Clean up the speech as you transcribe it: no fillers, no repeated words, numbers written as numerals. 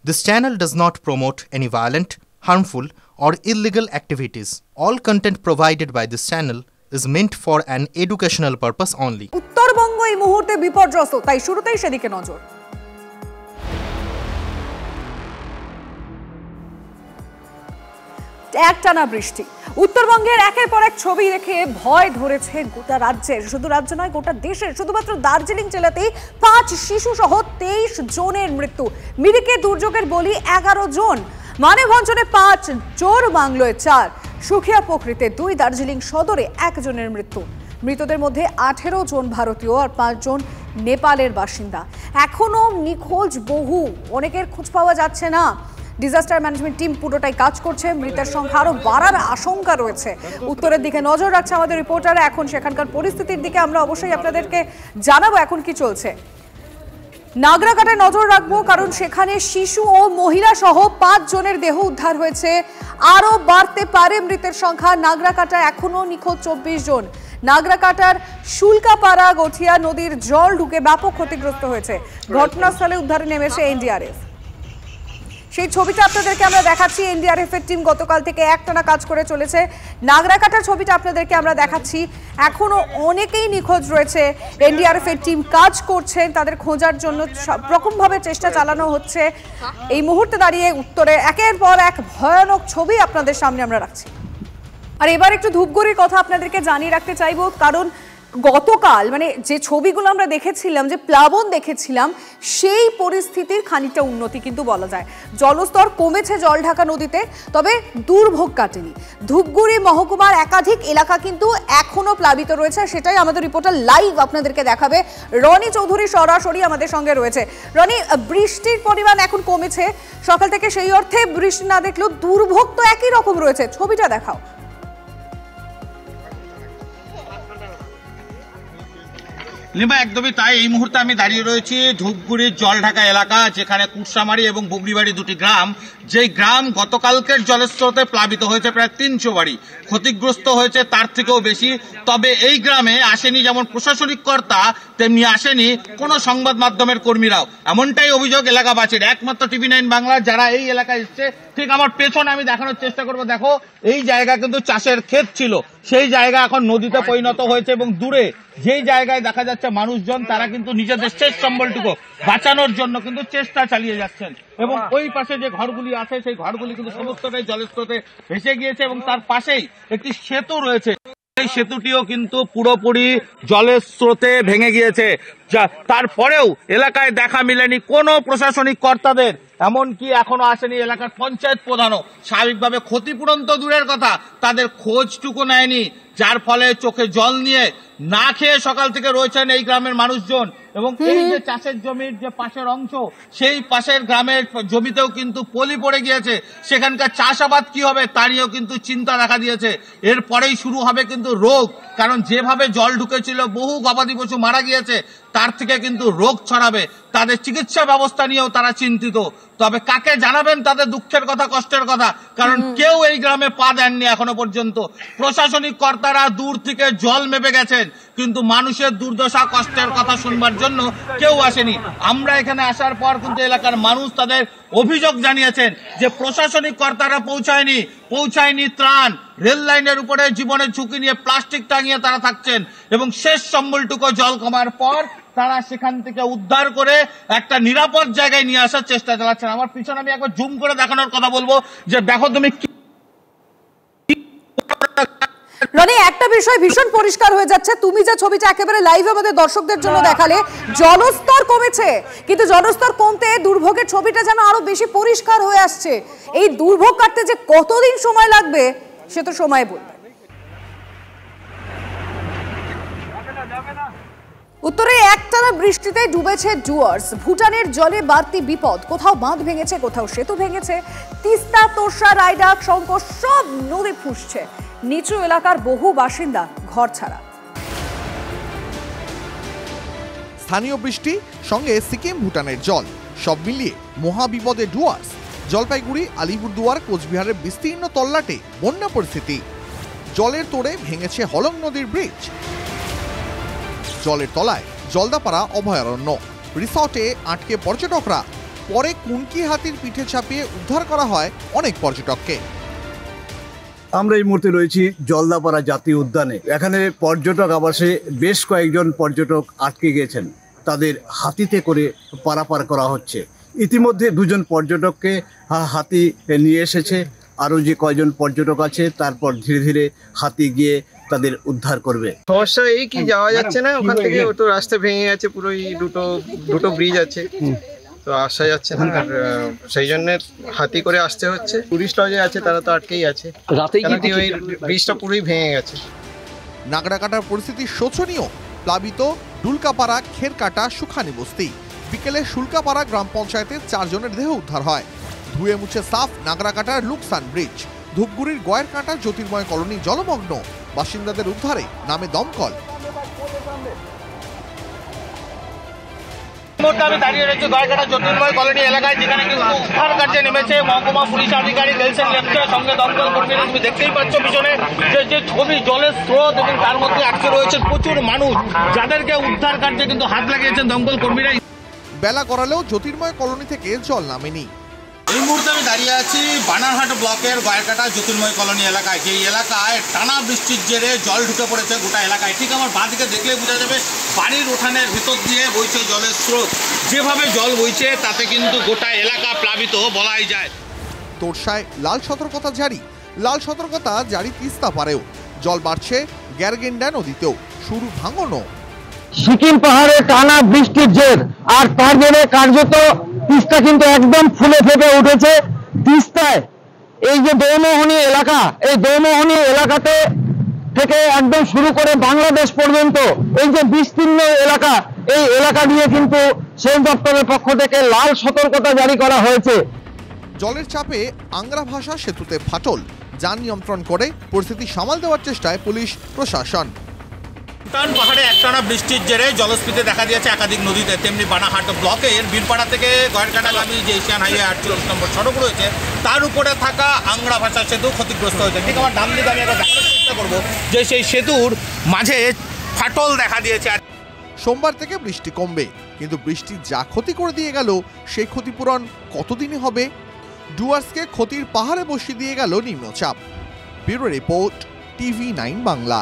This channel does not promote any violent, harmful, or illegal activities. All content provided by this channel is meant for an educational purpose only. Uttarbanga এই মুহূর্তে বিপর্যস্ত, তাই শুরুতেই সেদিকে নজর। একটানা বৃষ্টি, উত্তরবঙ্গের একের পর এক ছবি দেখে ভয় ধরেছে গোটা রাজ্যের, শুধু রাজ্য নয় গোটা দেশের। শুধুমাত্র দার্জিলিং জেলাতেই 5 শিশু সহ 23 জনের মৃত্যু, মিরিকে দুর্যোগের বলি 11 জন, মানেভঞ্জনে 5, জোর বাংলোয় 4, সুখিয়া পোখরিতে 2, দার্জিলিং সদরে 1 জনের মৃত্যু। মৃতদের মধ্যে 18 জন ভারতীয় আর 5 জন নেপালের বাসিন্দা। এখনো নিখোঁজ বহু, অনেকের খোঁজ পাওয়া যাচ্ছে না। ডিজাস্টার ম্যানেজমেন্ট টিম পুরোটাই কাজ করছে, মৃতের সংখ্যা আরো বাড়ার আশঙ্কা রয়েছে। উত্তরের দিকে নজর রাখছে আমাদের রিপোর্টার। এখন সেখানকার পরিস্থিতির দিকে আমরা অবশ্যই আপনাদেরকে জানাবো এখন কি চলছে। নাগরাকাটায় নজর রাখবো, কারণ সেখানে শিশু ও মহিলা সহ 5 জনের দেহ উদ্ধার হয়েছে। আরো বাড়তে পারে মৃতের সংখ্যা। নাগরাকাটায় এখনো নিখোঁজ 24 জন। নাগরাকাটার শুল্কাপাড়া গঠিয়া নদীর জল ঢুকে ব্যাপক ক্ষতিগ্রস্ত হয়েছে। ঘটনাস্থলে উদ্ধারে নেমেছে এনডিআরএফ। সেই ছবিটা আপনাদেরকে আমরা দেখাচ্ছি। এনডিআরএফ এর টিম গতকাল থেকে একটানা কাজ করে চলেছে। নাগরাকাটার ছবিটা আপনাদেরকে আমরা দেখাচ্ছি। এখনো অনেকেই নিখোঁজ রয়েছে। এনডিআরএফ এর টিম কাজ করছেন, তাদের খোঁজার জন্য সব রকমভাবে চেষ্টা চালানো হচ্ছে। এই মুহূর্তে দাঁড়িয়ে উত্তরে একের পর এক ভয়ানক ছবি আপনাদের সামনে আমরা রাখছি। আর এবার একটু ধূপগুড়ির কথা আপনাদেরকে জানিয়ে রাখতে চাইবো, কারণ গতকাল যে ছবিগুলো আমরা দেখেছিলাম, যে প্লাবন দেখেছিলাম, সেই পরিস্থিতির খানিকটা উন্নতি কিন্তু বলা যায়। জলস্তর কমেছে জলঢাকা নদীতে, তবে দুর্ভোগ কাটেনি। ধূপগুড়ি মহকুমার একাধিক এলাকা কিন্তু এখনো প্লাবিত রয়েছে, সেটাই আমাদের রিপোর্টার লাইভ আপনাদেরকে দেখাবে। রনি চৌধুরী সরাসরি আমাদের সঙ্গে রয়েছে। রনি, বৃষ্টির পরিমাণ এখন কমেছে সকাল থেকে, সেই অর্থে বৃষ্টি না দেখলেও দুর্ভোগ তো একই রকম রয়েছে। ছবিটা দেখাও। লিমা, একদমই তাই। এই মুহূর্তে আমি দাঁড়িয়ে রয়েছি ধূপগুড়ির জলঢাকা এলাকা, যেখানে কুটসামারি এবং বুগড়িবাড়ি দুটি গ্রাম, যেই গ্রাম গতকালকের জলস্রোতে প্লাবিত হয়েছে প্রায় 300 বাড়ি, ক্ষতিগ্রস্ত হয়েছে তার থেকেও বেশি। তবে এই গ্রামে আসেনি যেমন প্রশাসনিক কর্তা, তেমনি আসেনি কোনো সংবাদ মাধ্যমের কর্মীরাও, এমনটাই অভিযোগ এলাকাবাসীর। একমাত্র TV9 বাংলা যারা এই এলাকায় এসছে, ঠিক আমার পেছনে আমি দেখানোর চেষ্টা করবো। দেখো, এই জায়গা কিন্তু চাষের ক্ষেত ছিল, সেই জায়গা এখন নদীতে পরিণত হয়েছে এবং দূরে যেই জায়গায় দেখা যাচ্ছে মানুষজন, তারা কিন্তু নিজেদের শেষ সম্বলটুকু বাঁচানোর জন্য কিন্তু চেষ্টা চালিয়ে যাচ্ছেন। এবং ওই পাশে যে ঘরগুলি আছে, সেই ঘরগুলি কিন্তু সমস্তটাই জলস্রোতে ভেসে গিয়েছে এবং তার পাশেই একটি সেতু রয়েছে, এই সেতুটিও কিন্তু পুরোপুরি জলের স্রোতে ভেঙে গিয়েছে। তারপরেও এলাকায় দেখা মিলেনি কোনো প্রশাসনিক কর্তাদের, এমনকি এখনো আসেনি এলাকার পঞ্চায়েত প্রধানও। স্বাভাবিকভাবে ক্ষতিপূরণ তো দূরের কথা, তাদের খোঁজটুকু নেয়নি, যার ফলে চোখে জল নিয়ে না খেয়ে সকাল থেকে রয়েছেন এই গ্রামের মানুষজন। এবং এই যে চাষের জমির যে পাশের অংশ, সেই পাশের গ্রামের জমিতেও কিন্তু পলি পড়ে গিয়েছে, সেখানকার চাষাবাদ কি হবে তা নিয়েও কিন্তু চিন্তা দেখা দিয়েছে। এরপরেই শুরু হবে কিন্তু রোগ, কারণ যেভাবে জল ঢুকেছিল বহু গবাদি পশু মারা গিয়েছে, তার থেকে কিন্তু রোগ ছড়াবে। তাদের চিকিৎসা ব্যবস্থা নিয়েও তারা চিন্তিত। তবে কাকে জানাবেন তাদের দুঃখের কথা, কষ্টের কথা, কারণ কেউ এই গ্রামে পা দেননি এখনো পর্যন্ত। প্রশাসনিক কর্তারা দূর থেকে জল মেপে গেছেন, কিন্তু মানুষের দুর্দশা কষ্টের কথা শুনবার জন্য কেউ আসেনি। আমরা এখানে আসার পর কিন্তু এলাকার মানুষ তাদের অভিযোগ জানিয়েছেন যে প্রশাসনিক কর্তারা পৌঁছায়নি ত্রাণ। রেল লাইনের উপরে জীবনের ঝুঁকি নিয়ে প্লাস্টিক টাঙিয়ে তারা থাকছেন এবং শেষ সম্বলটুকু জল কমার পর তারা সেখান থেকে উদ্ধার করে একটা নিরাপদ জায়গায় নিয়ে আসার চেষ্টা চালাচ্ছেন। আমার পিছনে আমি একবার জুম করে দেখানোর কথা বলবো, যে দেখো তুমি রনি, একটা বিষয় ভীষণ পরিষ্কার হয়ে যাচ্ছে। তুমি যে ছবিটা একেবারে লাইভ আমাদের দর্শকদের জন্য দেখালে, জলস্তর কমেছে, কিন্তু জলস্তর কমতে দুর্ভোগের ছবিটা যেন আরো বেশি পরিষ্কার হয়ে আসছে। এই দুর্ভোগ কাটতে যে কতদিন সময় লাগবে সে তো সময় বলবে। উত্তরে একটানা বৃষ্টিতে ডুবেছে ডুয়ার্স। ভুটানের জলে বাড়তি বিপদ, কোথাও বাঁধ ভেঙেছে, কোথাও সেতু ভেঙেছে। তিস্তা, তোরসা, রায়ডাক, শঙ্কর সব নদী ফুসছে। নিচু এলাকার বহু বাসিন্দা ঘর ছাড়া। স্থানীয় বৃষ্টি সঙ্গে সিকিম ভুটানের জল, সব মিলিয়ে মহাবিপদে ডুয়ার্স। জলপাইগুড়ি, আলিপুরদুয়ার, কোচবিহারের বিস্তীর্ণ তল্লাটে বন্যা পরিস্থিতি। জলের তোড়ে ভেঙেছে হলং নদীর ব্রিজ। জলের তলায় জলদাপাড়া অভয়ারণ্য, রিসর্টে আটকে পর্যটকরা। পরে কুনকি হাতির পিঠে চাপিয়ে উদ্ধার করা হয় অনেক পর্যটককে। আমরা এই মুহূর্তে রয়েছি জলদাপাড়া জাতীয় উদ্যানে। এখানে পর্যটক আবাসে বেশ কয়েকজন পর্যটক আটকে গিয়েছেন, তাদের হাতিতে করে পারাপার করা হচ্ছে। ইতিমধ্যে দুজন পর্যটককে হাতি নিয়ে এসেছে, আরও যে কয়জন পর্যটক আছে তারপর ধীরে ধীরে হাতি গিয়ে তাদের উদ্ধার করবে। সমস্যা এই কি যাওয়া যাচ্ছে না, ওখান থেকে তো রাস্তা ভেঙে গেছে, পুরোই দুটো ব্রিজ আছে, তো আসা যাচ্ছে না, আর সেই জন্য হাতি করে আসতে হচ্ছে। টুরিস্ট লজে আছে তারা তো আটকেই আছে, রাতে কি ওই ব্রিজটা পুরোই ভেঙে গেছে। নাগরাকাটার পরিস্থিতি শোচনীয়। প্লাবিত ডুলকাপাড়া, খেরকাটা, সুখানি বস্তি। বিকেলে শুল্কাপাড়া গ্রাম পঞ্চায়েতের 4 জনের দেহ উদ্ধার হয়। ধুয়ে মুছে সাফ নাগরাকাটার লুকসান ব্রিজ। ধূপগুড়ির গয়েরকাটা জ্যোতির্ময় কলোনি জলমগ্ন, বাসিন্দাদের উদ্ধারে নামে দমকল। আমি দাঁড়িয়ে রয়েছি গয়েরকাটা জ্যোতির্ময় কলোনি এলাকায়, যেখানে কিন্তু উদ্ধার কার্যে নেমেছে মহকুমা পুলিশ আধিকারিক এলসেন লেফটের সঙ্গে দমকল কর্মীরা। তুমি দেখতেই পাচ্ছ পিছনে যে ছবি, জলের স্রোত, এবং তার মধ্যে আটকে রয়েছে প্রচুর মানুষ, যাদেরকে উদ্ধার কার্যে কিন্তু হাত লাগিয়েছেন দমকল কর্মীরা। বেলা করালেও জ্যোতির্ময় কলোনি থেকে জল নামেনি। এই মুহূর্তে আমি দাঁড়িয়ে আছি বানারহাট ব্লকের গয়েরকাটা জ্যোতির্ময় কলোনি এলাকায়, যে এলাকায় টানা বৃষ্টির জেরে জল ঢুকে পড়েছে গোটা এলাকায়। ঠিক আমার বাঁদিকে দেখলে বোঝা যাবে বাড়ির উঠানের ভিতর দিয়ে বইছে জলের স্রোত। যেভাবে জল বইছে তাতে কিন্তু গোটা এলাকা প্লাবিত বলাই যায়। তোরসায় লাল সতর্কতা জারি। লাল সতর্কতা জারি তিস্তা পারেও। জল বাড়ছে গ্যারগেন্ডা নদীতেও, শুরু ভাঙনও। সিকিম পাহাড়ে টানা বৃষ্টির জের, আর তার জন্য কার্যত তিস্তা কিন্তু একদম ফুলে ফেপে উঠেছে। তিস্তায় এই যে দৌমোহনী এলাকা, এই দৌমোহনী এলাকাতে থেকে একদম শুরু করে বাংলাদেশ পর্যন্ত এই যে বিস্তীর্ণ এলাকা, এই এলাকা নিয়ে কিন্তু সেচ দপ্তরের পক্ষ থেকে লাল সতর্কতা জারি করা হয়েছে। জলের চাপে আংরা ভাষা সেতুতে ফাটল। যান নিয়ন্ত্রণ করে পরিস্থিতি সামাল দেওয়ার চেষ্টায় পুলিশ প্রশাসন। ভুটান পাহাড়ে একটানা বৃষ্টির জেরে জলস্ফীতি দেখা দিয়েছে একাধিক নদীতে। তেমনি বানারহাট ব্লকের বীরপাড়া থেকে গয়েরকাটাগামী যে এশিয়ান হাইওয়ে 48 নম্বর সড়ক রয়েছে, তার উপরে থাকা আংরা ভাষা সেতু ক্ষতিগ্রস্ত হয়েছে। ঠিক আমার ডান দিকে আমি একটা দেখানোর চেষ্টা করবো যে সেই সেতুর মাঝে ফাটল দেখা দিয়েছে। সোমবার থেকে বৃষ্টি কমবে, কিন্তু বৃষ্টি যা ক্ষতি করে দিয়ে গেল সেই ক্ষতিপূরণ কতদিনে হবে? ডুয়ার্সকে ক্ষতির পাহাড়ে বসিয়ে দিয়ে গেল নিম্নচাপ। Bureau report, TV9 Bangla.